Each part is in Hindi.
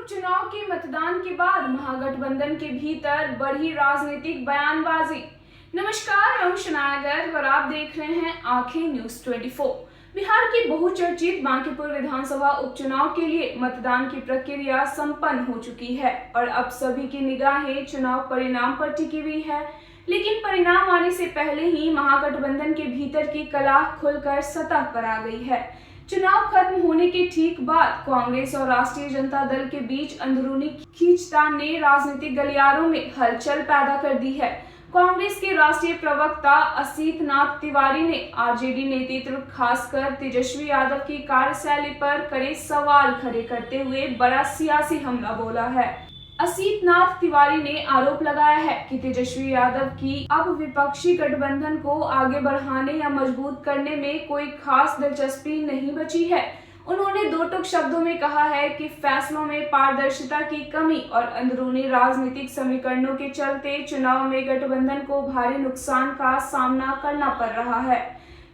उपचुनाव के मतदान के बाद महागठबंधन के भीतर बढ़ी राजनीतिक बयानबाजी। नमस्कार, मैं हूं शनाया गर्ग और आप देख रहे हैं आंखें न्यूज 24। बिहार की बहुचर्चित बांकीपुर विधानसभा उपचुनाव के लिए मतदान की प्रक्रिया संपन्न हो चुकी है और अब सभी की निगाहें चुनाव परिणाम पर टिकी हुई है। लेकिन परिणाम आने से पहले ही महागठबंधन के भीतर की कलह खुलकर सतह पर आ गई है। चुनाव खत्म होने के ठीक बाद कांग्रेस और राष्ट्रीय जनता दल के बीच अंदरूनी खींचतान ने राजनीतिक गलियारों में हलचल पैदा कर दी है। कांग्रेस के राष्ट्रीय प्रवक्ता असीत नाथ तिवारी ने आरजेडी नेतृत्व खासकर तेजस्वी यादव की कार्यशैली पर कड़े सवाल खड़े करते हुए बड़ा सियासी हमला बोला है। असीत नाथ तिवारी ने आरोप लगाया है कि तेजस्वी यादव की अब विपक्षी गठबंधन को आगे बढ़ाने या मजबूत करने में कोई खास दिलचस्पी नहीं बची है। उन्होंने दो टूक शब्दों में कहा है कि फैसलों में पारदर्शिता की कमी और अंदरूनी राजनीतिक समीकरणों के चलते चुनाव में गठबंधन को भारी नुकसान का सामना करना पड़ रहा है।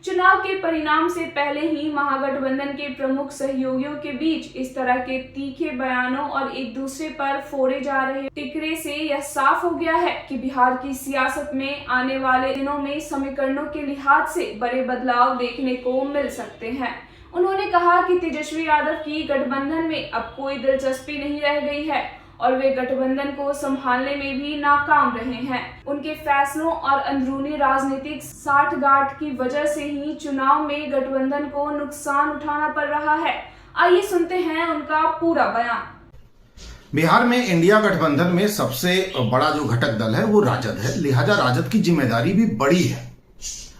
चुनाव के परिणाम से पहले ही महागठबंधन के प्रमुख सहयोगियों के बीच इस तरह के तीखे बयानों और एक दूसरे पर फोड़े जा रहे टिकरे से यह साफ हो गया है कि बिहार की सियासत में आने वाले दिनों में समीकरणों के लिहाज से बड़े बदलाव देखने को मिल सकते हैं। उन्होंने कहा कि तेजस्वी यादव की गठबंधन में अब कोई दिलचस्पी नहीं रह गई है और वे गठबंधन को संभालने में भी नाकाम रहे हैं। उनके फैसलों और अंदरूनी राजनीतिक साठगांठ की वजह से ही चुनाव में गठबंधन को नुकसान उठाना पड़ रहा है। आइए सुनते हैं उनका पूरा बयान। बिहार में इंडिया गठबंधन में सबसे बड़ा जो घटक दल है वो राजद है, लिहाजा राजद की जिम्मेदारी भी बड़ी है।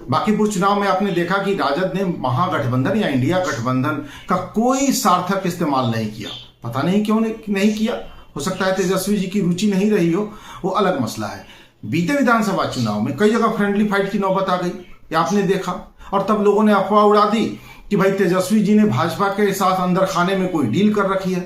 बांकीपुर चुनाव में आपने देखा कि राजद ने महागठबंधन या इंडिया गठबंधन का कोई सार्थक इस्तेमाल नहीं किया। पता नहीं क्यों नहीं किया, हो सकता है तेजस्वी जी की रुचि नहीं रही हो, वो अलग मसला है। बीते विधानसभा चुनाव में कई जगह फ्रेंडली फाइट की नौबत आ गई, ये आपने देखा, और तब लोगों ने अफवाह उड़ा दी कि भाई तेजस्वी जी ने भाजपा के साथ अंदर खाने में कोई डील कर रखी है।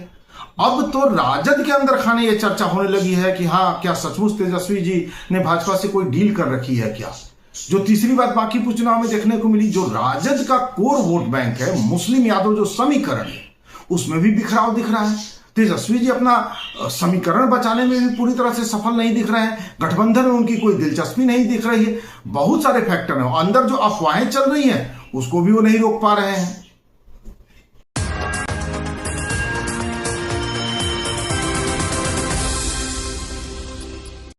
अब तो राजद के अंदर खाने ये चर्चा होने लगी है कि हाँ, क्या सचमुच तेजस्वी जी ने भाजपा से कोई डील कर रखी है क्या। जो तीसरी बात बांकीपुर चुनाव में देखने को मिली, जो राजद का कोर वोट बैंक है, मुस्लिम यादव जो समीकरण है, उसमें भी बिखराव दिख रहा है। तेजस्वी जी अपना समीकरण बचाने में भी पूरी तरह से सफल नहीं दिख रहे हैं। गठबंधन में उनकी कोई दिलचस्पी नहीं दिख रही है। बहुत सारे फैक्टर हैं, अंदर जो अफवाहें चल रही हैं उसको भी वो नहीं रोक पा रहे हैं।